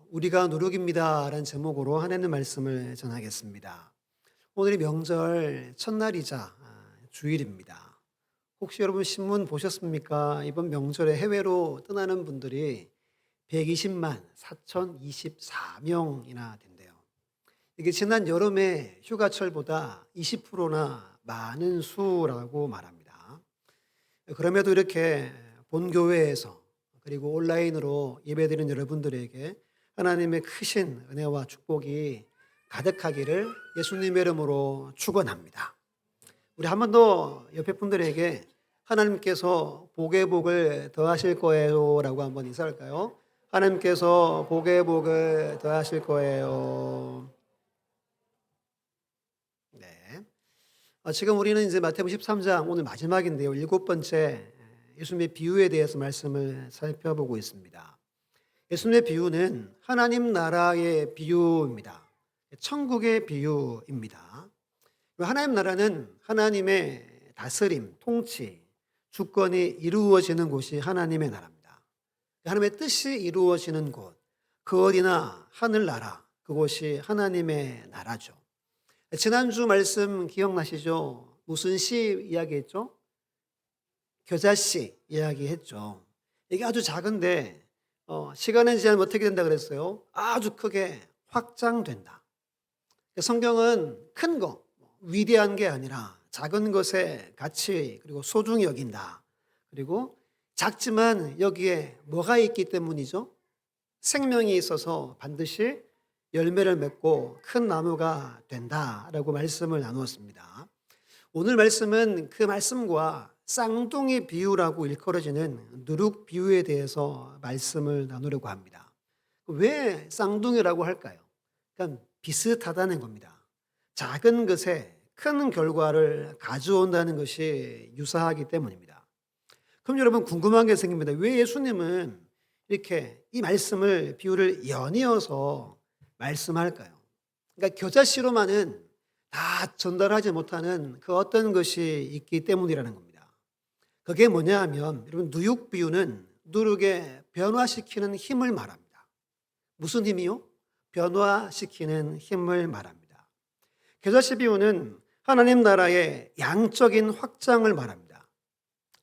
우리가 누룩입니다 라는 제목으로 하나님 말씀을 전하겠습니다. 오늘이 명절 첫날이자 주일입니다. 혹시 여러분 신문 보셨습니까? 이번 명절에 해외로 떠나는 분들이 120만 4,024명이나 된대요. 이게 지난 여름의 휴가철보다 20%나 많은 수라고 말합니다. 그럼에도 이렇게 본교회에서 그리고 온라인으로 예배드리는 여러분들에게 하나님의 크신 은혜와 축복이 가득하기를 예수님의 이름으로 축원합니다. 우리 한 번 더 옆에 분들에게 하나님께서 복의 복을 더하실 거예요라고 한번 인사할까요? 하나님께서 복의 복을 더하실 거예요. 네. 지금 우리는 이제 마태복음 13장 오늘 마지막인데요. 일곱 번째 예수님의 비유에 대해서 말씀을 살펴보고 있습니다. 예수님의 비유는 하나님 나라의 비유입니다. 천국의 비유입니다. 하나님 나라는 하나님의 다스림, 통치, 주권이 이루어지는 곳이 하나님의 나라입니다. 하나님의 뜻이 이루어지는 곳, 그 어디나 하늘나라, 그곳이 하나님의 나라죠. 지난주 말씀 기억나시죠? 무슨 시 이야기했죠? 겨자씨 이야기했죠. 이게 아주 작은데 시간의 지나면 어떻게 된다 그랬어요? 아주 크게 확장된다. 성경은 큰 거, 위대한 게 아니라 작은 것의 가치 그리고 소중히 여긴다. 그리고 작지만 여기에 뭐가 있기 때문이죠? 생명이 있어서 반드시 열매를 맺고 큰 나무가 된다라고 말씀을 나누었습니다. 오늘 말씀은 그 말씀과 쌍둥이 비유라고 일컬어지는 누룩 비유에 대해서 말씀을 나누려고 합니다. 왜 쌍둥이라고 할까요? 그러니까 비슷하다는 겁니다. 작은 것에 큰 결과를 가져온다는 것이 유사하기 때문입니다. 그럼 여러분 궁금한 게 생깁니다. 왜 예수님은 이렇게 이 말씀을 비유를 연이어서 말씀할까요? 그러니까 겨자씨로만은 다 전달하지 못하는 그 어떤 것이 있기 때문이라는 겁니다. 그게 뭐냐 하면 여러분 누육 비유는 누룩에 변화시키는 힘을 말합니다. 무슨 힘이요? 변화시키는 힘을 말합니다. 겨자씨 비유는 하나님 나라의 양적인 확장을 말합니다.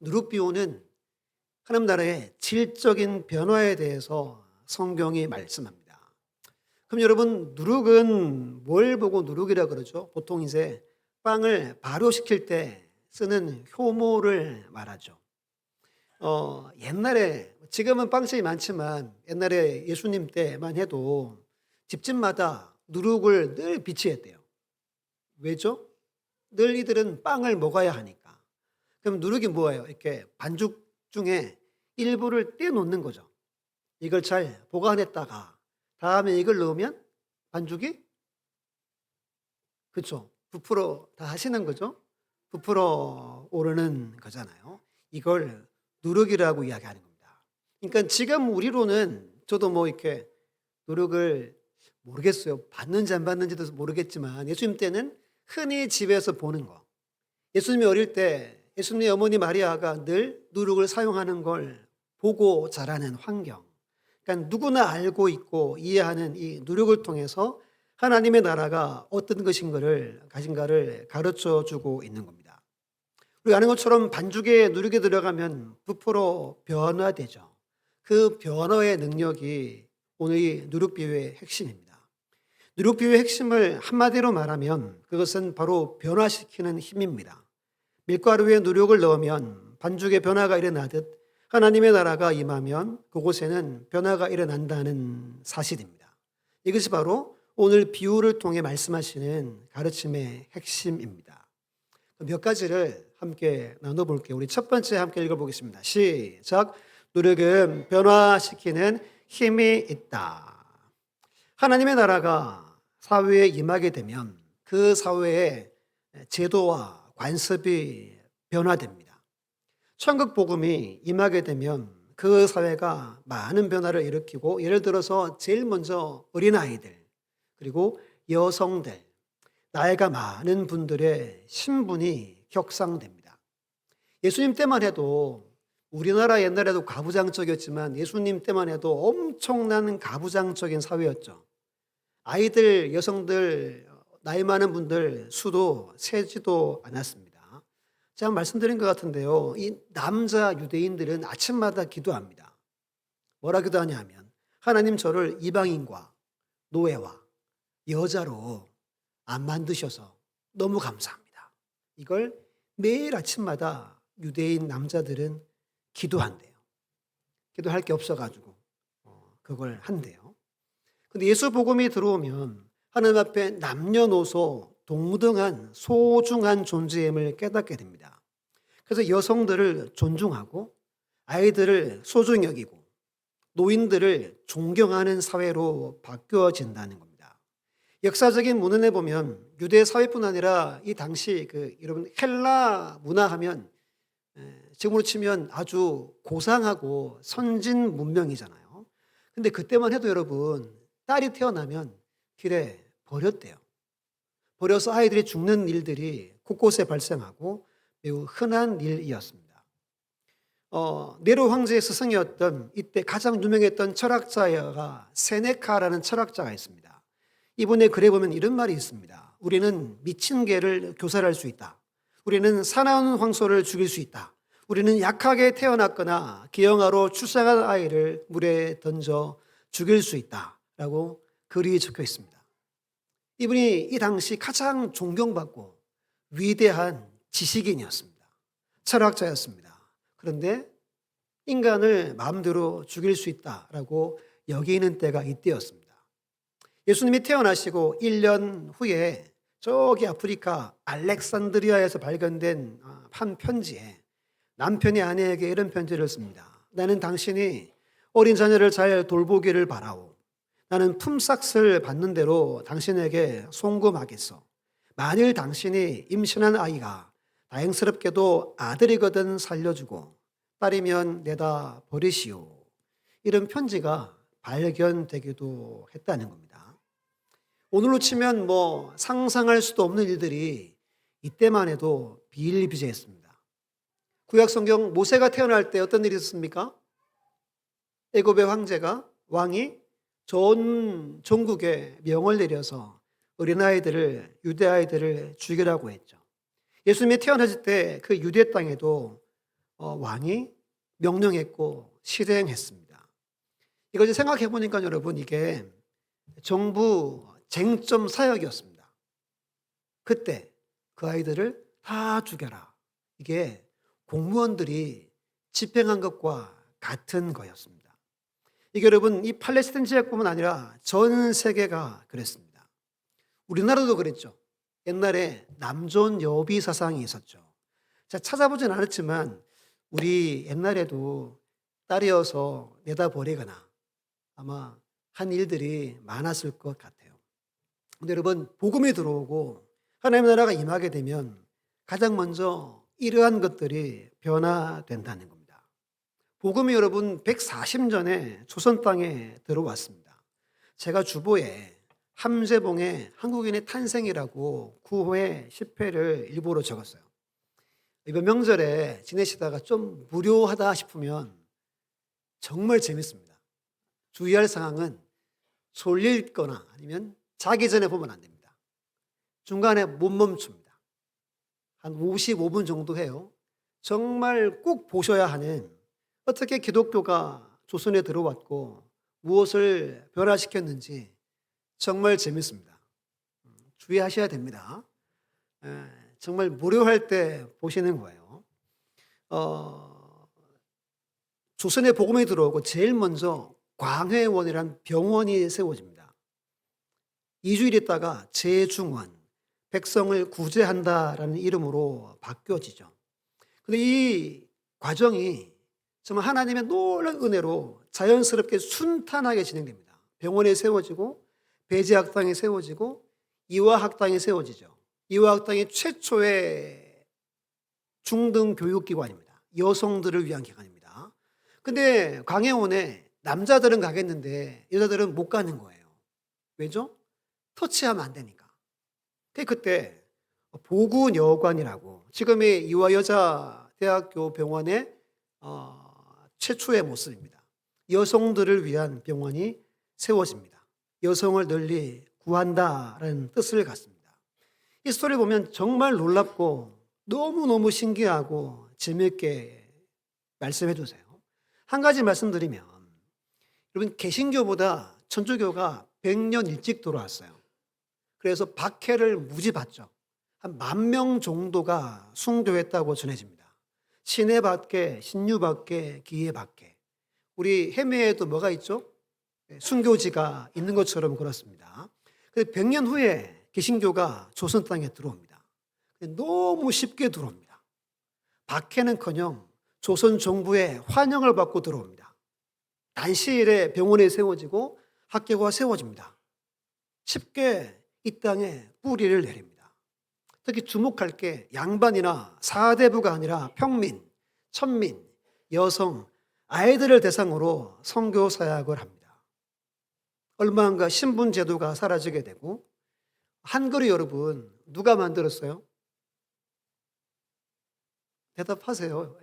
누룩 비유는 하나님 나라의 질적인 변화에 대해서 성경이 말씀합니다. 그럼 여러분 누룩은 뭘 보고 누룩이라 그러죠? 보통 이제 빵을 발효시킬 때 쓰는 효모를 말하죠. 옛날에 지금은 빵집이 많지만 옛날에 예수님 때만 해도 집집마다 누룩을 늘 비치했대요. 왜죠? 늘 이들은 빵을 먹어야 하니까. 그럼 누룩이 뭐예요? 이렇게 반죽 중에 일부를 떼놓는 거죠. 이걸 잘 보관했다가 다음에 이걸 넣으면 반죽이 그렇죠. 부풀어 다 하시는 거죠. 부풀어 오르는 거잖아요. 이걸 누룩이라고 이야기하는 겁니다. 그러니까 지금 우리로는 저도 뭐 이렇게 누룩을 모르겠어요. 받는지 안 받는지도 모르겠지만 예수님 때는 흔히 집에서 보는 거. 예수님이 어릴 때 예수님의 어머니 마리아가 늘 누룩을 사용하는 걸 보고 자라는 환경. 그러니까 누구나 알고 있고 이해하는 이 누룩을 통해서 하나님의 나라가 어떤 가진가를 가르쳐 주고 있는 겁니다. 우리가 아는 것처럼 반죽에 누룩이 들어가면 부풀어 변화되죠. 그 변화의 능력이 오늘 이 누룩 비유의 핵심입니다. 누룩 비유의 핵심을 한마디로 말하면 그것은 바로 변화시키는 힘입니다. 밀가루에 누룩을 넣으면 반죽에 변화가 일어나듯 하나님의 나라가 임하면 그곳에는 변화가 일어난다는 사실입니다. 이것이 바로 오늘 비유를 통해 말씀하시는 가르침의 핵심입니다. 몇 가지를 함께 나눠볼게요. 우리 첫 번째 함께 읽어보겠습니다. 시작. 누룩은 변화시키는 힘이 있다. 하나님의 나라가 사회에 임하게 되면 그 사회의 제도와 관습이 변화됩니다. 천국 복음이 임하게 되면 그 사회가 많은 변화를 일으키고 예를 들어서 제일 먼저 어린아이들 그리고 여성들 나이가 많은 분들의 신분이 격상됩니다. 예수님 때만 해도 우리나라 옛날에도 가부장적이었지만 예수님 때만 해도 엄청난 가부장적인 사회였죠. 아이들, 여성들, 나이 많은 분들 수도 세지도 않았습니다. 제가 말씀드린 것 같은데요. 이 남자 유대인들은 아침마다 기도합니다. 뭐라 기도하냐 하면 하나님 저를 이방인과 노예와 여자로 안 만드셔서 너무 감사합니다. 이걸 매일 아침마다 유대인 남자들은 기도한대요. 기도할 게 없어가지고 그걸 한대요. 근데 예수 복음이 들어오면 하나님 앞에 남녀노소 동등한 소중한 존재임을 깨닫게 됩니다. 그래서 여성들을 존중하고 아이들을 소중히 여기고 노인들을 존경하는 사회로 바뀌어진다는 겁니다. 역사적인 문헌에 보면 유대 사회뿐 아니라 이 당시 여러분 헬라 문화하면 지금으로 치면 아주 고상하고 선진 문명이잖아요. 근데 그때만 해도 여러분 딸이 태어나면 길에 버렸대요. 버려서 아이들이 죽는 일들이 곳곳에 발생하고 매우 흔한 일이었습니다. 네로 황제의 스승이었던 이때 가장 유명했던 철학자가 세네카라는 철학자가 있습니다. 이분의 글에 보면 이런 말이 있습니다. 우리는 미친 개를 교살할 수 있다. 우리는 사나운 황소를 죽일 수 있다. 우리는 약하게 태어났거나 기형아로 출생한 아이를 물에 던져 죽일 수 있다라고 글이 적혀 있습니다. 이분이 이 당시 가장 존경받고 위대한 지식인이었습니다. 철학자였습니다. 그런데 인간을 마음대로 죽일 수 있다라고 여기는 때가 이때였습니다. 예수님이 태어나시고 1년 후에 저기 아프리카 알렉산드리아에서 발견된 한 편지에 남편이 아내에게 이런 편지를 씁니다. 나는 당신이 어린 자녀를 잘 돌보기를 바라오. 나는 품삯을 받는 대로 당신에게 송금하겠소. 만일 당신이 임신한 아이가 다행스럽게도 아들이거든 살려주고 딸이면 내다 버리시오. 이런 편지가 발견되기도 했다는 겁니다. 오늘로 치면 상상할 수도 없는 일들이 이때만 해도 비일비재했습니다. 구약 성경 모세가 태어날 때 어떤 일이 있었습니까? 애굽의 왕이 전 전국에 명을 내려서 어린아이들을 유대아이들을 죽이라고 했죠. 예수님이 태어나실 때 그 유대 땅에도 왕이 명령했고 실행했습니다. 이걸 생각해 보니까 여러분 이게 정부 쟁점 사역이었습니다. 그때 그 아이들을 다 죽여라. 이게 공무원들이 집행한 것과 같은 거였습니다. 이게 여러분 이 팔레스타인 지역뿐만 아니라 전 세계가 그랬습니다. 우리나라도 그랬죠. 옛날에 남존 여비 사상이 있었죠. 제가 찾아보진 않았지만 우리 옛날에도 딸이어서 내다 버리거나 아마 한 일들이 많았을 것 같아요. 근데 여러분 복음이 들어오고 하나님의 나라가 임하게 되면 가장 먼저 이러한 것들이 변화된다는 겁니다. 복음이 여러분 140년에 조선 땅에 들어왔습니다. 제가 주보에 함재봉의 한국인의 탄생이라고 9회 10회를 일부러 적었어요. 이번 명절에 지내시다가 좀 무료하다 싶으면 정말 재밌습니다. 주의할 상황은 졸릴 거나 아니면 자기 전에 보면 안 됩니다. 중간에 못 멈춥니다. 한 55분 정도 해요. 정말 꼭 보셔야 하는 어떻게 기독교가 조선에 들어왔고 무엇을 변화시켰는지 정말 재밌습니다. 주의하셔야 됩니다. 정말 무료할 때 보시는 거예요. 조선에 복음이 들어오고 제일 먼저 광회원이라는 병원이 세워집니다. 2주일 있다가 재중원, 백성을 구제한다라는 이름으로 바뀌어지죠. 근데 이 과정이 정말 하나님의 놀라운 은혜로 자연스럽게 순탄하게 진행됩니다. 병원이 세워지고 배제학당이 세워지고 이화학당이 세워지죠. 이화학당이 최초의 중등 교육기관입니다. 여성들을 위한 기관입니다. 근데 광해원에 남자들은 가겠는데 여자들은 못 가는 거예요. 왜죠? 터치하면 안 되니까. 그때 보군여관이라고 지금의 이화여자대학교 병원의 최초의 모습입니다. 여성들을 위한 병원이 세워집니다. 여성을 널리 구한다라는 뜻을 갖습니다. 이 스토리 보면 정말 놀랍고 너무너무 신기하고 재미있게 말씀해 주세요. 한 가지 말씀드리면 여러분 개신교보다 천주교가 100년 일찍 들어왔어요. 그래서 박해를 무지 받죠. 한 10,000명 정도가 숭교했다고 전해집니다. 신의 박해, 신유 박해, 기의 박해. 우리 해매에도 뭐가 있죠? 순교지가 있는 것처럼 그렇습니다. 100년 후에 개신교가 조선 땅에 들어옵니다. 너무 쉽게 들어옵니다. 박해는커녕 조선 정부의 환영을 받고 들어옵니다. 단시일에 병원에 세워지고 학교가 세워집니다. 쉽게 이 땅에 뿌리를 내립니다. 특히 주목할 게 양반이나 사대부가 아니라 평민, 천민, 여성, 아이들을 대상으로 선교 사역을 합니다. 얼마 안가 신분 제도가 사라지게 되고 한글이 여러분 누가 만들었어요? 대답하세요.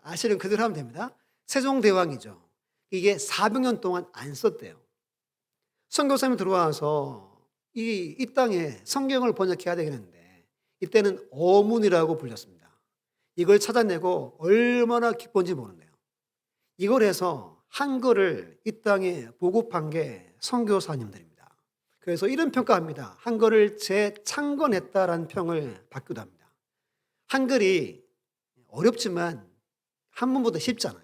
아시는 그대로 하면 됩니다. 세종대왕이죠. 이게 400년 동안 안 썼대요. 선교사님이 들어와서 이 땅에 성경을 번역해야 되겠는데 이때는 어문이라고 불렸습니다. 이걸 찾아내고 얼마나 기쁜지 모르네요. 이걸 해서 한글을 이 땅에 보급한 게 선교사님들입니다. 그래서 이런 평가합니다. 한글을 재창건했다라는 평을 받기도 합니다. 한글이 어렵지만 한문보다 쉽잖아요.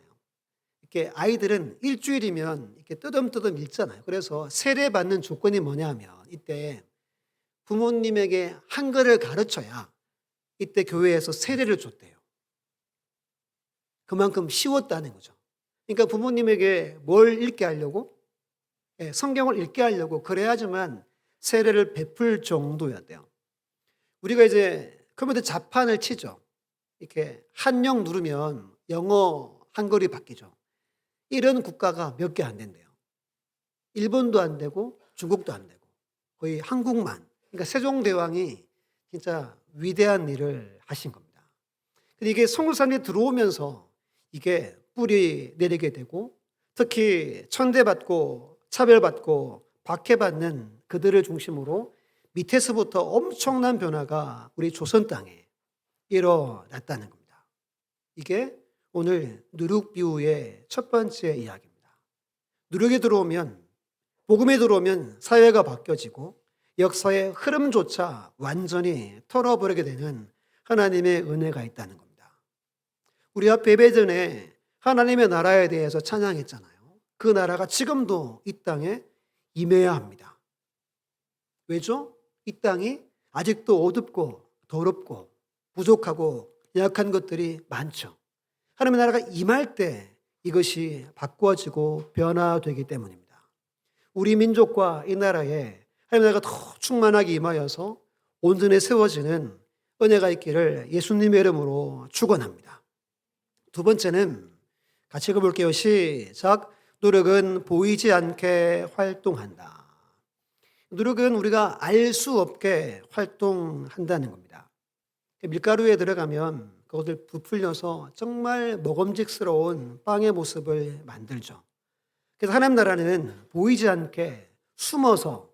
이렇게 아이들은 일주일이면 이렇게 뜨듬뜨듬 읽잖아요. 그래서 세례받는 조건이 뭐냐 하면 이때 부모님에게 한글을 가르쳐야 이때 교회에서 세례를 줬대요. 그만큼 쉬웠다는 거죠. 그러니까 부모님에게 뭘 읽게 하려고? 성경을 읽게 하려고 그래야지만 세례를 베풀 정도였대요. 우리가 이제 컴퓨터 자판을 치죠. 이렇게 한영 누르면 영어 한글이 바뀌죠. 이런 국가가 몇 개 안 된대요. 일본도 안 되고 중국도 안 되고 거의 한국만. 그러니까 세종대왕이 진짜 위대한 일을 하신 겁니다. 근데 이게 선교사님이 들어오면서 이게 뿌리 내리게 되고 특히 천대받고 차별받고 박해받는 그들을 중심으로 밑에서부터 엄청난 변화가 우리 조선 땅에 일어났다는 겁니다. 이게 오늘 누룩비유의 첫 번째 이야기입니다. 누룩에 들어오면 복음에 들어오면 사회가 바뀌어지고 역사의 흐름조차 완전히 털어버리게 되는 하나님의 은혜가 있다는 겁니다. 우리 앞에 예배 전에 하나님의 나라에 대해서 찬양했잖아요. 그 나라가 지금도 이 땅에 임해야 합니다. 왜죠? 이 땅이 아직도 어둡고 더럽고 부족하고 약한 것들이 많죠. 하나님의 나라가 임할 때 이것이 바꿔지고 변화되기 때문입니다. 우리 민족과 이 나라에 하나님의 나라가 더 충만하게 임하여서 온전히 세워지는 은혜가 있기를 예수님의 이름으로 축원합니다. 두 번째는 같이 읽어볼게요. 시작. 누룩은 보이지 않게 활동한다. 누룩은 우리가 알 수 없게 활동한다는 겁니다. 밀가루에 들어가면 그것을 부풀려서 정말 먹음직스러운 빵의 모습을 만들죠. 그래서 하나님 나라는 보이지 않게 숨어서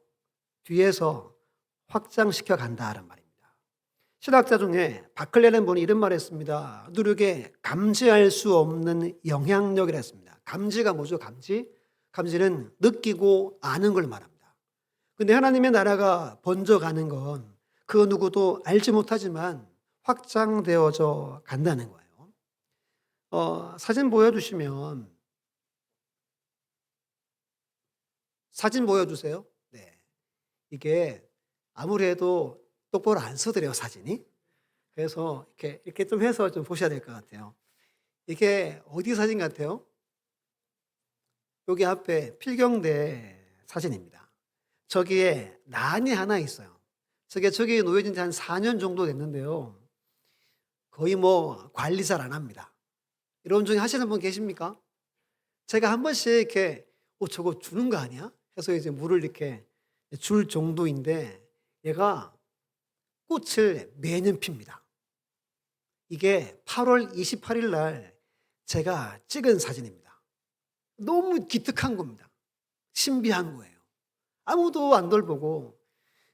뒤에서 확장시켜 간다는 말입니다. 신학자 중에 바클레라는 분이 이런 말을 했습니다. 누룩에 감지할 수 없는 영향력이라 했습니다. 감지가 뭐죠? 감지는 느끼고 아는 걸 말합니다. 근데 하나님의 나라가 번져가는 건 그 누구도 알지 못하지만 확장되어져 간다는 거예요. 사진 보여주시면 사진 보여주세요. 네, 이게 아무래도 똑바로 안 서드려요, 사진이. 그래서 이렇게 좀 해서 좀 보셔야 될 것 같아요. 이게 어디 사진 같아요? 여기 앞에 필경대 사진입니다. 저기에 난이 하나 있어요. 저기 놓여진 지 한 4년 정도 됐는데요. 거의 관리 잘 안 합니다. 이런 중에 하시는 분 계십니까? 제가 한 번씩 이렇게 저거 주는 거 아니야? 해서 이제 물을 이렇게 줄 정도인데 얘가 꽃을 매년 핍니다. 이게 8월 28일 날 제가 찍은 사진입니다. 너무 기특한 겁니다. 신비한 거예요. 아무도 안 돌보고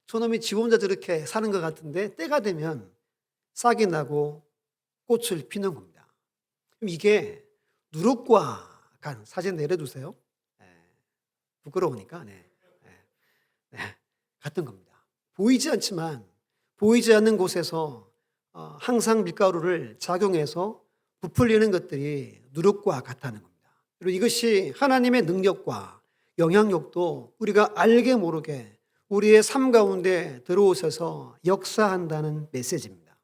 저놈이 지 혼자 저렇게 사는 것 같은데 때가 되면 싹이 나고 꽃을 피는 겁니다. 그럼 이게 누룩과 간 사진 내려두세요. 네, 부끄러우니까 네, 네, 같은 겁니다. 보이지 않지만 보이지 않는 곳에서 항상 밀가루를 작용해서 부풀리는 것들이 누룩과 같다는 겁니다. 그리고 이것이 하나님의 능력과 영향력도 우리가 알게 모르게 우리의 삶 가운데 들어오셔서 역사한다는 메시지입니다.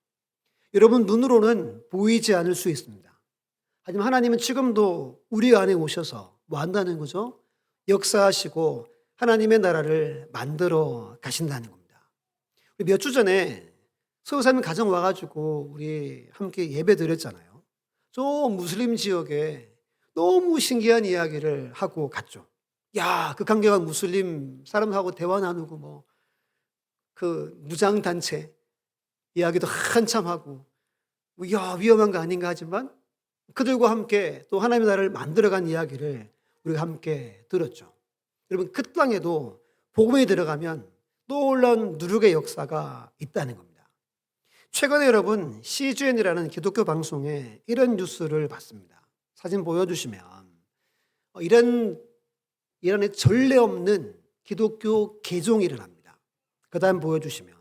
여러분 눈으로는 보이지 않을 수 있습니다. 하지만 하나님은 지금도 우리 안에 오셔서 뭐 한다는 거죠? 역사하시고 하나님의 나라를 만들어 가신다는 겁니다. 몇 주 전에 서울사님 가정 와가지고 우리 함께 예배 드렸잖아요. 저 무슬림 지역에 너무 신기한 이야기를 하고 갔죠. 야, 그 강경한 무슬림 사람하고 대화 나누고 뭐 그 무장단체 이야기도 한참 하고 야, 위험한 거 아닌가 하지만 그들과 함께 또 하나님의 나라를 만들어간 이야기를 우리가 함께 들었죠. 여러분 그 땅에도 복음이 들어가면 놀라운 누룩의 역사가 있다는 겁니다. 최근에 여러분 CGN이라는 기독교 방송에 이런 뉴스를 봤습니다. 사진 보여주시면 이란에 전례 없는 기독교 개종이 일어납니다. 그 다음 보여주시면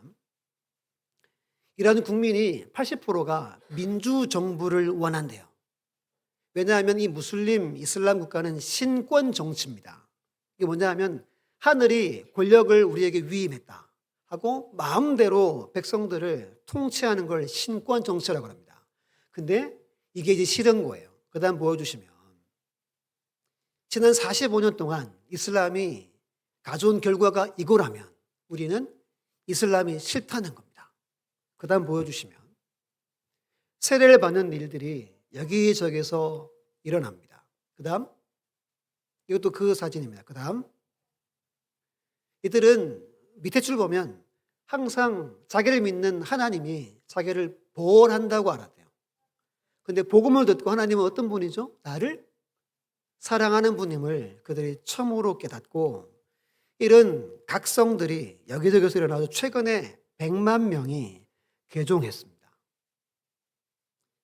이란 국민이 80%가 민주정부를 원한대요. 왜냐하면 이 무슬림 이슬람 국가는 신권 정치입니다. 이게 뭐냐 하면 하늘이 권력을 우리에게 위임했다 하고 마음대로 백성들을 통치하는 걸 신권 정치라고 합니다. 근데 이게 이제 싫은 거예요. 그 다음 보여주시면 지난 45년 동안 이슬람이 가져온 결과가 이거라면 우리는 이슬람이 싫다는 겁니다. 그 다음 보여주시면 세례를 받는 일들이 여기저기서 일어납니다. 그 다음 이것도 그 사진입니다. 그 다음 이들은 밑에 줄 보면 항상 자기를 믿는 하나님이 자기를 보호한다고 알았대요. 근데 복음을 듣고 하나님은 어떤 분이죠? 나를 사랑하는 분임을 그들이 처음으로 깨닫고 이런 각성들이 여기저기서 일어나서 최근에 100만 명이 개종했습니다.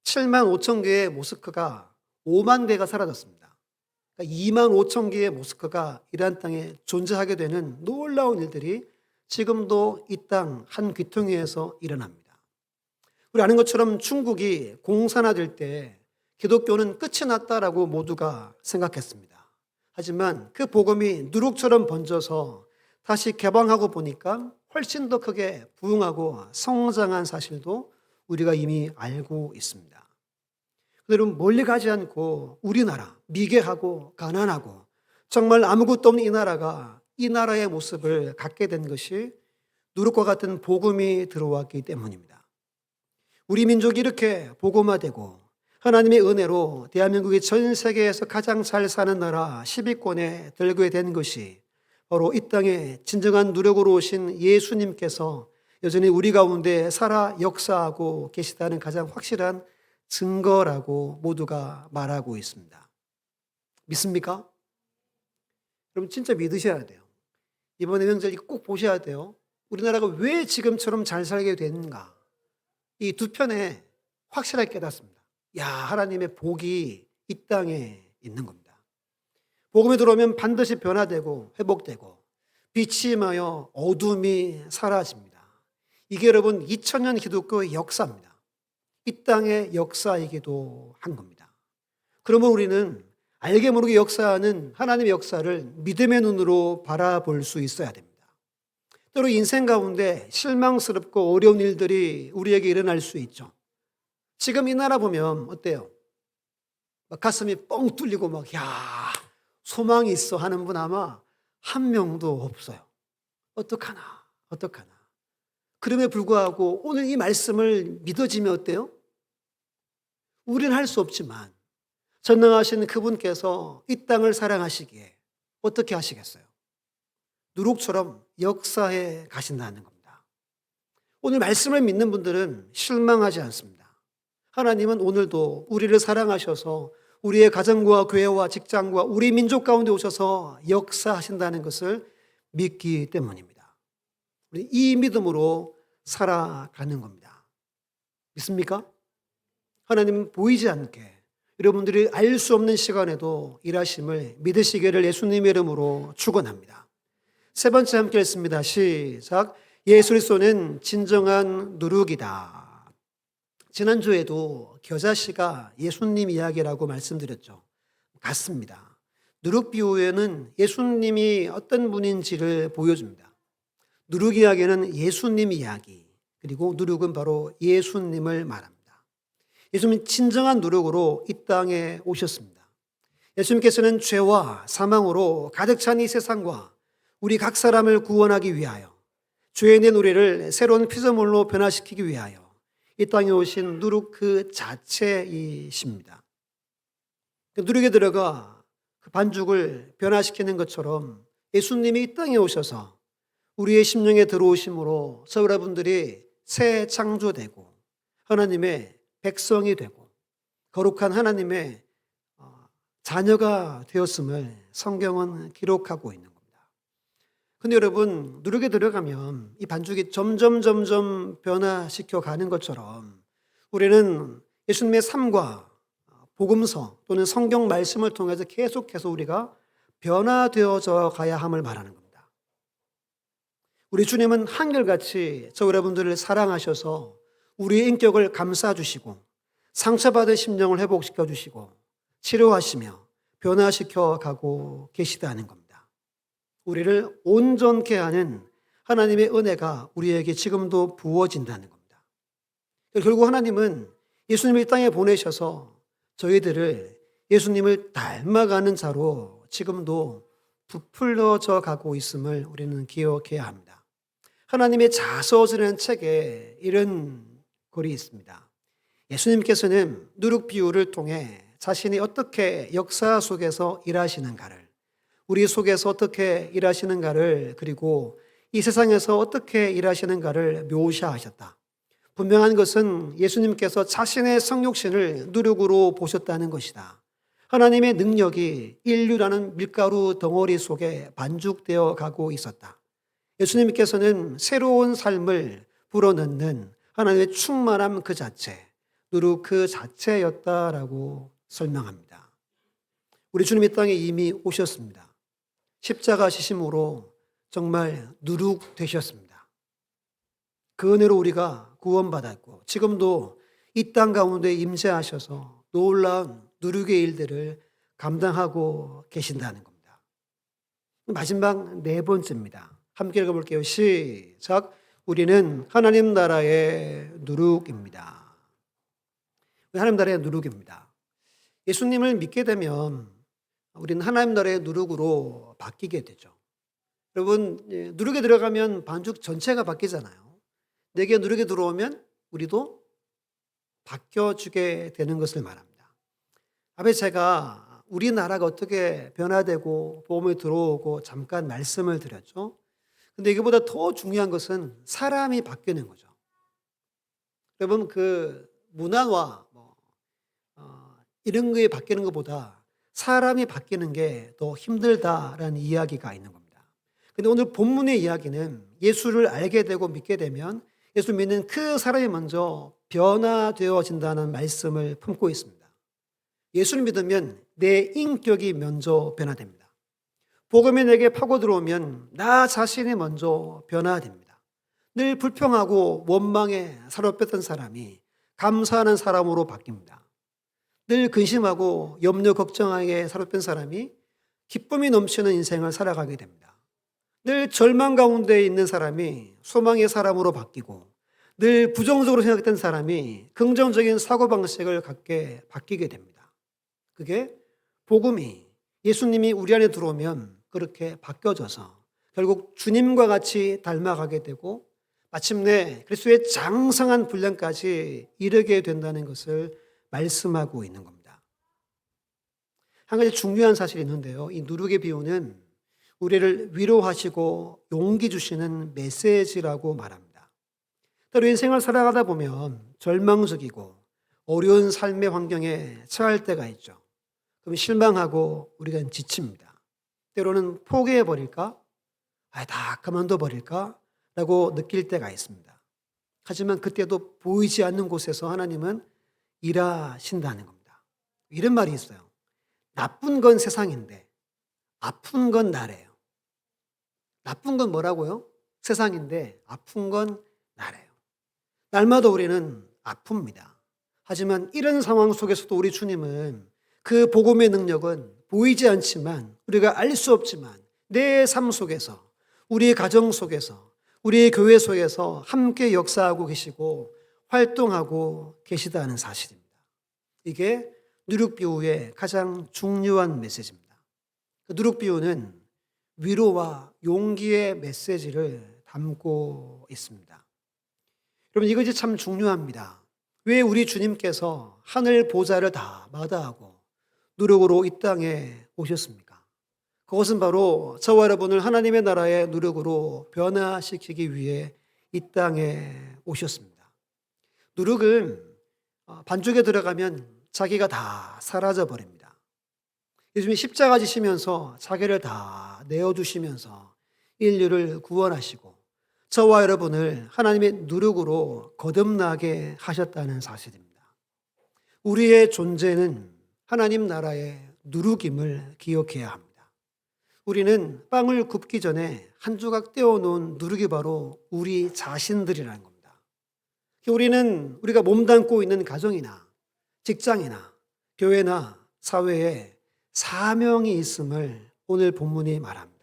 7만 5천 개의 모스크가 5만 개가 사라졌습니다. 그러니까 2만 5천 개의 모스크가 이란 땅에 존재하게 되는 놀라운 일들이 지금도 이 땅 한 귀퉁이에서 일어납니다. 우리 아는 것처럼 중국이 공산화될 때 기독교는 끝이 났다라고 모두가 생각했습니다. 하지만 그 복음이 누룩처럼 번져서 다시 개방하고 보니까 훨씬 더 크게 부흥하고 성장한 사실도 우리가 이미 알고 있습니다. 여러분 멀리 가지 않고 우리나라 미개하고 가난하고 정말 아무것도 없는 이 나라가 이 나라의 모습을 갖게 된 것이 누룩과 같은 복음이 들어왔기 때문입니다. 우리 민족이 이렇게 복음화되고 하나님의 은혜로 대한민국이 전 세계에서 가장 잘 사는 나라 10위권에 들게 된 것이 바로 이 땅에 진정한 누력으로 오신 예수님께서 여전히 우리 가운데 살아 역사하고 계시다는 가장 확실한 증거라고 모두가 말하고 있습니다. 믿습니까? 여러분 진짜 믿으셔야 돼요. 이번에 명절 꼭 보셔야 돼요. 우리나라가 왜 지금처럼 잘 살게 됐는가? 이 두 편에 확실하게 깨닫습니다. 야, 하나님의 복이 이 땅에 있는 겁니다. 복음이 들어오면 반드시 변화되고 회복되고 빛이 임하여 어둠이 사라집니다. 이게 여러분 2000년 기독교의 역사입니다. 이 땅의 역사이기도 한 겁니다. 그러면 우리는 알게 모르게 역사하는 하나님의 역사를 믿음의 눈으로 바라볼 수 있어야 됩니다. 때로 인생 가운데 실망스럽고 어려운 일들이 우리에게 일어날 수 있죠. 지금 이 나라 보면 어때요? 막 가슴이 뻥 뚫리고 막 야, 소망이 있어 하는 분 아마 한 명도 없어요. 어떡하나. 그럼에 불구하고 오늘 이 말씀을 믿어지면 어때요? 우리는 할 수 없지만 전능하신 그분께서 이 땅을 사랑하시기에 어떻게 하시겠어요? 누룩처럼 역사해 가신다는 겁니다. 오늘 말씀을 믿는 분들은 실망하지 않습니다. 하나님은 오늘도 우리를 사랑하셔서 우리의 가정과 교회와 직장과 우리 민족 가운데 오셔서 역사하신다는 것을 믿기 때문입니다. 우리 이 믿음으로 살아가는 겁니다. 믿습니까? 하나님은 보이지 않게 여러분들이 알 수 없는 시간에도 일하심을 믿으시기를 예수님의 이름으로 축원합니다. 세 번째 함께 읽습니다. 시작. 예수 그리스도는 진정한 누룩이다. 지난주에도 겨자씨가 예수님 이야기라고 말씀드렸죠. 같습니다. 누룩 비유에는 예수님이 어떤 분인지를 보여줍니다. 누룩 이야기는 예수님 이야기, 그리고 누룩은 바로 예수님을 말합니다. 예수님은 진정한 누룩으로 이 땅에 오셨습니다. 예수님께서는 죄와 사망으로 가득 찬 이 세상과 우리 각 사람을 구원하기 위하여, 죄인의 우리를 새로운 피조물로 변화시키기 위하여 이 땅에 오신 누룩 그 자체이십니다. 누룩에 들어가 그 반죽을 변화시키는 것처럼 예수님이 이 땅에 오셔서 우리의 심령에 들어오심으로 저 여러분들이 새 창조되고 하나님의 백성이 되고 거룩한 하나님의 자녀가 되었음을 성경은 기록하고 있는 겁니다. 근데 여러분, 누룩에 들어가면 이 반죽이 점점 변화시켜 가는 것처럼 우리는 예수님의 삶과 복음서 또는 성경 말씀을 통해서 계속해서 우리가 변화되어져 가야 함을 말하는 겁니다. 우리 주님은 한결같이 저 여러분들을 사랑하셔서 우리의 인격을 감싸주시고 상처받은 심령을 회복시켜 주시고 치료하시며 변화시켜 가고 계시다는 겁니다. 우리를 온전케 하는 하나님의 은혜가 우리에게 지금도 부어진다는 겁니다. 결국 하나님은 예수님을 이 땅에 보내셔서 저희들을 예수님을 닮아가는 자로 지금도 부풀려져 가고 있음을 우리는 기억해야 합니다. 하나님의 자서전이라는 책에 이런 글이 있습니다. 예수님께서는 누룩 비유를 통해 자신이 어떻게 역사 속에서 일하시는가를, 우리 속에서 어떻게 일하시는가를, 그리고 이 세상에서 어떻게 일하시는가를 묘사하셨다. 분명한 것은 예수님께서 자신의 성육신을 누룩으로 보셨다는 것이다. 하나님의 능력이 인류라는 밀가루 덩어리 속에 반죽되어 가고 있었다. 예수님께서는 새로운 삶을 불어넣는 하나님의 충만함 그 자체, 누룩 그 자체였다라고 설명합니다. 우리 주님이 땅에 이미 오셨습니다. 십자가 지심으로 정말 누룩 되셨습니다. 그 은혜로 우리가 구원받았고 지금도 이 땅 가운데 임재하셔서 놀라운 누룩의 일들을 감당하고 계신다는 겁니다. 마지막 네 번째입니다. 함께 읽어볼게요. 시작. 우리는 하나님 나라의 누룩입니다. 하나님 나라의 누룩입니다. 예수님을 믿게 되면 우리는 하나님 나라의 누룩으로 바뀌게 되죠. 여러분, 누룩에 들어가면 반죽 전체가 바뀌잖아요. 내게 누룩에 들어오면 우리도 바뀌어주게 되는 것을 말합니다. 앞에 제가 우리나라가 어떻게 변화되고 복음이 들어오고 잠깐 말씀을 드렸죠. 근데 이거보다 더 중요한 것은 사람이 바뀌는 거죠. 여러분, 그 문화와 이런 거에 바뀌는 것보다 사람이 바뀌는 게 더 힘들다라는 이야기가 있는 겁니다. 근데 오늘 본문의 이야기는 예수를 알게 되고 믿게 되면 예수 믿는 그 사람이 먼저 변화되어진다는 말씀을 품고 있습니다. 예수를 믿으면 내 인격이 먼저 변화됩니다. 복음이 내게 파고 들어오면 나 자신이 먼저 변화됩니다. 늘 불평하고 원망에 사로잡혔던 사람이 감사하는 사람으로 바뀝니다. 늘 근심하고 염려 걱정하게 사로잡힌 사람이 기쁨이 넘치는 인생을 살아가게 됩니다. 늘 절망 가운데 있는 사람이 소망의 사람으로 바뀌고 늘 부정적으로 생각했던 사람이 긍정적인 사고방식을 갖게 바뀌게 됩니다. 그게 복음이 예수님이 우리 안에 들어오면 그렇게 바뀌어져서 결국 주님과 같이 닮아가게 되고 마침내 그리스도의 장성한 분량까지 이르게 된다는 것을 말씀하고 있는 겁니다. 한 가지 중요한 사실이 있는데요. 이 누룩의 비유는 우리를 위로하시고 용기 주시는 메시지라고 말합니다. 때로 인생을 살아가다 보면 절망적이고 어려운 삶의 환경에 처할 때가 있죠. 그럼 실망하고 우리가 지칩니다. 때로는 포기해 버릴까? 다 그만둬 버릴까? 라고 느낄 때가 있습니다. 하지만 그때도 보이지 않는 곳에서 하나님은 일하신다는 겁니다. 이런 말이 있어요. 나쁜 건 세상인데 아픈 건 나래요. 나쁜 건 뭐라고요? 세상인데 아픈 건 나래요. 날마다 우리는 아픕니다. 하지만 이런 상황 속에서도 우리 주님은 그 복음의 능력은 보이지 않지만 우리가 알 수 없지만 내 삶 속에서 우리의 가정 속에서 우리의 교회 속에서 함께 역사하고 계시고 활동하고 계시다는 사실입니다. 이게 누룩비유의 가장 중요한 메시지입니다. 그 누룩비유는 위로와 용기의 메시지를 담고 있습니다. 여러분 이것이 참 중요합니다. 왜 우리 주님께서 하늘 보좌를 다 마다하고 누룩으로 이 땅에 오셨습니까? 그것은 바로 저와 여러분을 하나님의 나라의 누룩으로 변화시키기 위해 이 땅에 오셨습니다. 누룩은 반죽에 들어가면 자기가 다 사라져 버립니다. 예수님이 십자가 지시면서 자기를 다 내어주시면서 인류를 구원하시고 저와 여러분을 하나님의 누룩으로 거듭나게 하셨다는 사실입니다. 우리의 존재는 하나님 나라의 누룩임을 기억해야 합니다. 우리는 빵을 굽기 전에 한 조각 떼어놓은 누룩이 바로 우리 자신들이라는 겁니다. 우리가 몸담고 있는 가정이나 직장이나 교회나 사회에 사명이 있음을 오늘 본문이 말합니다.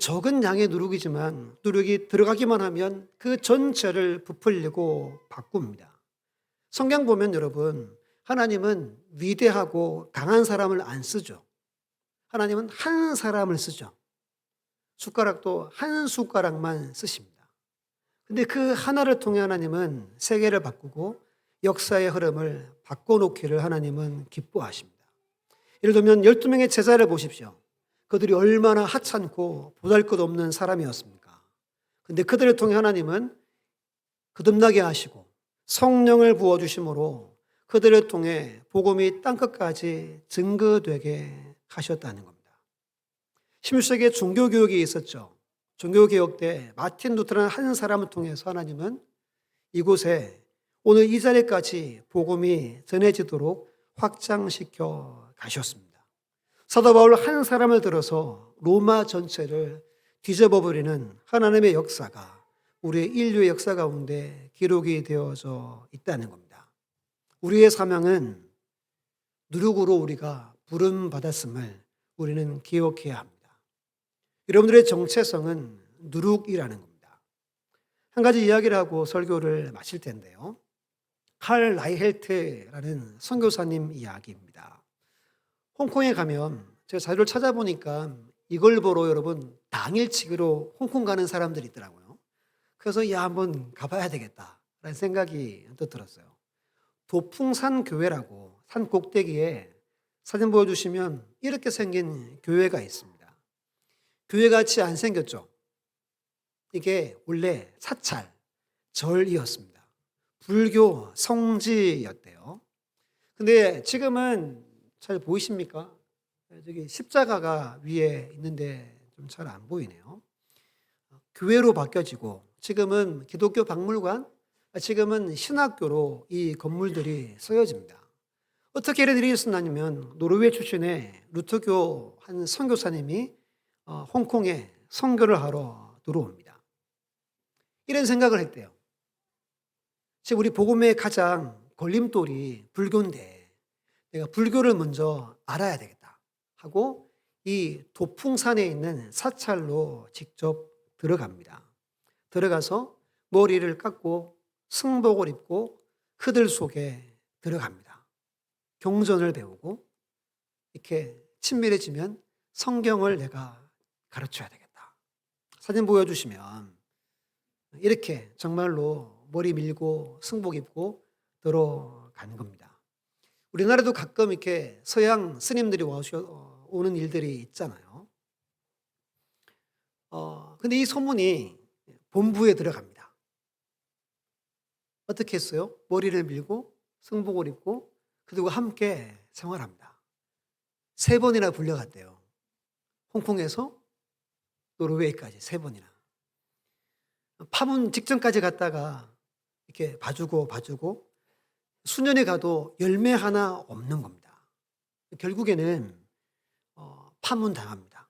적은 양의 누룩이지만 누룩이 들어가기만 하면 그 전체를 부풀리고 바꿉니다. 성경 보면 여러분, 하나님은 위대하고 강한 사람을 안 쓰죠. 하나님은 한 사람을 쓰죠. 숟가락도 한 숟가락만 쓰십니다. 근데 그 하나를 통해 하나님은 세계를 바꾸고 역사의 흐름을 바꿔놓기를 하나님은 기뻐하십니다. 예를 들면 12명의 제자를 보십시오. 그들이 얼마나 하찮고 보잘것없는 사람이었습니까? 근데 그들을 통해 하나님은 거듭나게 하시고 성령을 부어주심으로 그들을 통해 복음이 땅끝까지 증거되게 하셨다는 겁니다. 16세기에 종교개혁이 있었죠. 종교개혁 때 마틴 루터라는 한 사람을 통해서 하나님은 이곳에 오늘 이 자리까지 복음이 전해지도록 확장시켜 가셨습니다. 사도 바울 한 사람을 들어서 로마 전체를 뒤집어버리는 하나님의 역사가 우리의 인류의 역사 가운데 기록이 되어져 있다는 겁니다. 우리의 사명은 누룩으로 우리가 부름받았음을 우리는 기억해야 합니다. 여러분들의 정체성은 누룩이라는 겁니다. 한 가지 이야기를 하고 설교를 마칠 텐데요. 칼 라이헬트라는 선교사님 이야기입니다. 홍콩에 가면 제가 자료를 찾아보니까 이걸 보러 여러분 당일치기로 홍콩 가는 사람들이 있더라고요. 그래서 한번 가봐야 되겠다라는 생각이 들었어요. 도풍산 교회라고 산 꼭대기에 사진 보여주시면 이렇게 생긴 교회가 있습니다. 교회같이 안 생겼죠. 이게 원래 사찰, 절이었습니다. 불교 성지였대요. 근데 지금은 잘 보이십니까? 저기 십자가가 위에 있는데 좀 잘 안 보이네요. 교회로 바뀌어지고 지금은 기독교 박물관, 지금은 신학교로 이 건물들이 쓰여집니다. 어떻게 이런 일이 있었냐면 노르웨이 출신의 루터교 한 선교사님이 홍콩에 선교를 하러 들어옵니다. 이런 생각을 했대요. 지금 우리 복음의 가장 걸림돌이 불교인데 내가 불교를 먼저 알아야 되겠다 하고 이 도풍산에 있는 사찰로 직접 들어갑니다. 들어가서 머리를 깎고 승복을 입고 그들 속에 들어갑니다. 경전을 배우고 이렇게 친밀해지면 성경을 내가 가르쳐야 되겠다. 사진 보여주시면 이렇게 정말로 머리 밀고 승복 입고 들어가는 겁니다. 우리나라도 가끔 이렇게 서양 스님들이 오는 일들이 있잖아요. 근데 이 소문이 본부에 들어갑니다. 어떻게 했어요? 머리를 밀고 승복을 입고 그들과 함께 생활합니다. 3번이나 불려갔대요. 홍콩에서 노르웨이까지 3번이나. 파문 직전까지 갔다가 이렇게 봐주고 수년이 가도 열매 하나 없는 겁니다. 결국에는 파문 당합니다.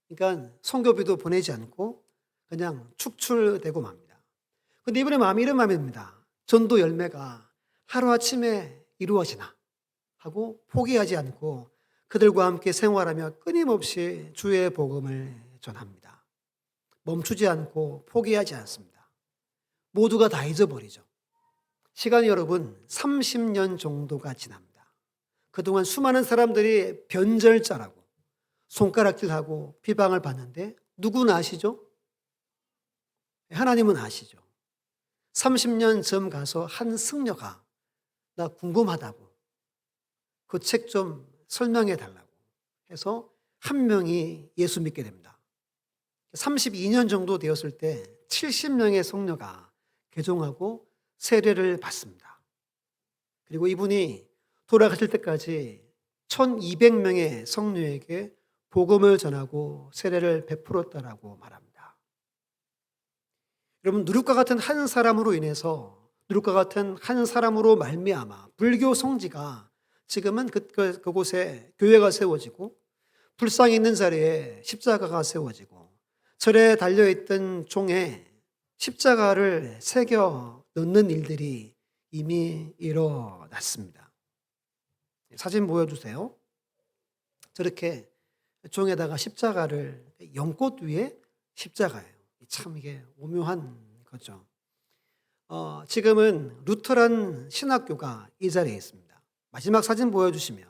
그러니까 선교비도 보내지 않고 그냥 축출되고 맙니다. 그런데 이번에 마음이 이런 마음입니다. 전도 열매가 하루아침에 이루어지나 하고 포기하지 않고 그들과 함께 생활하며 끊임없이 주의 복음을 전합니다. 멈추지 않고 포기하지 않습니다. 모두가 다 잊어버리죠. 시간이 여러분 30년 정도가 지납니다. 그동안 수많은 사람들이 변절자라고 손가락질하고 비방을 받는데 누구는 아시죠? 하나님은 아시죠. 30년 전 가서 한 승려가 나 궁금하다고 그 책 좀 설명해 달라고 해서 한 명이 예수 믿게 됩니다. 32년 정도 되었을 때 70명의 성녀가 개종하고 세례를 받습니다. 그리고 이분이 돌아가실 때까지 1200명의 성녀에게 복음을 전하고 세례를 베풀었다라고 말합니다. 여러분, 누룩과 같은 한 사람으로 인해서 누룩과 같은 한 사람으로 말미암아 불교 성지가 지금은 그곳에 교회가 세워지고 불상이 있는 자리에 십자가가 세워지고 절에 달려있던 종에 십자가를 새겨 넣는 일들이 이미 일어났습니다. 사진 보여주세요. 저렇게 종에다가 십자가를 연꽃 위에 십자가예요. 참 이게 오묘한 거죠. 지금은 루터란 신학교가 이 자리에 있습니다. 마지막 사진 보여주시면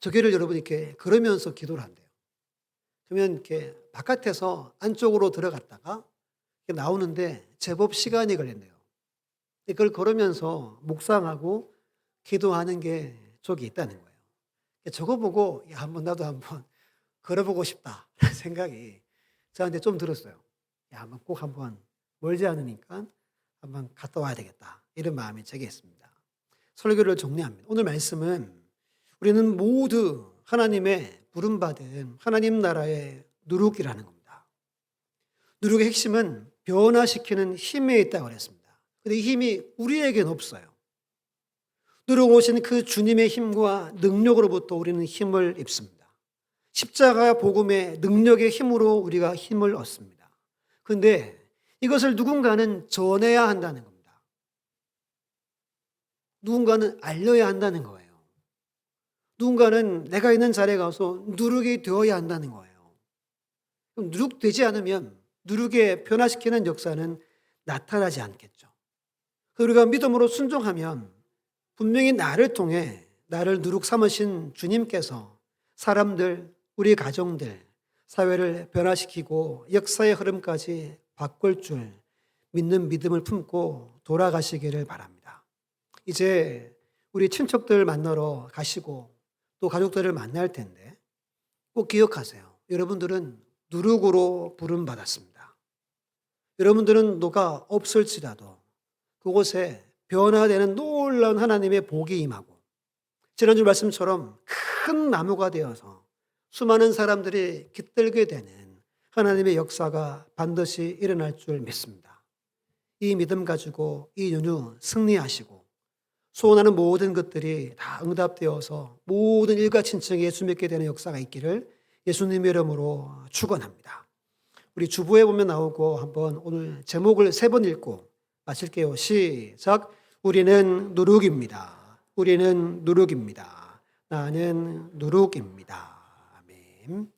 저기를 여러분 이렇게 걸으면서 기도를 한대요. 그러면 이렇게 바깥에서 안쪽으로 들어갔다가 나오는데 제법 시간이 걸린대요. 그걸 걸으면서 묵상하고 기도하는 게 저기 있다는 거예요. 저거 보고 나도 한번 걸어보고 싶다 생각이 저한테 좀 들었어요. 꼭 한번 멀지 않으니까 한번 갔다 와야 되겠다. 이런 마음이 제게 있습니다. 설교를 정리합니다. 오늘 말씀은 우리는 모두 하나님의 부름받은 하나님 나라의 누룩이라는 겁니다. 누룩의 핵심은 변화시키는 힘에 있다고 그랬습니다. 그런데 이 힘이 우리에게는 없어요. 누룩 오신 그 주님의 힘과 능력으로부터 우리는 힘을 입습니다. 십자가 복음의 능력의 힘으로 우리가 힘을 얻습니다. 그런데 이것을 누군가는 전해야 한다는 겁니다. 누군가는 알려야 한다는 거예요. 누군가는 내가 있는 자리에 가서 누룩이 되어야 한다는 거예요. 그럼 누룩되지 않으면 누룩에 변화시키는 역사는 나타나지 않겠죠. 우리가 믿음으로 순종하면 분명히 나를 통해 나를 누룩 삼으신 주님께서 사람들, 우리 가정들, 사회를 변화시키고 역사의 흐름까지 바꿀 줄 믿는 믿음을 품고 돌아가시기를 바랍니다. 이제 우리 친척들 만나러 가시고 또 가족들을 만날 텐데 꼭 기억하세요. 여러분들은 누룩으로 부름받았습니다. 여러분들은 너가 없을지라도 그곳에 변화되는 놀라운 하나님의 복이 임하고 지난주 말씀처럼 큰 나무가 되어서 수많은 사람들이 깃들게 되는 하나님의 역사가 반드시 일어날 줄 믿습니다. 이 믿음 가지고 이 연휴 승리하시고 소원하는 모든 것들이 다 응답되어서 모든 일가친척이 예수 믿게 되는 역사가 있기를 예수님의 이름으로 축원합니다. 우리 주보에 보면 나오고 한번 오늘 제목을 3번 읽고 마칠게요. 시작. 우리는 누룩입니다. 우리는 누룩입니다. 나는 누룩입니다. 아멘.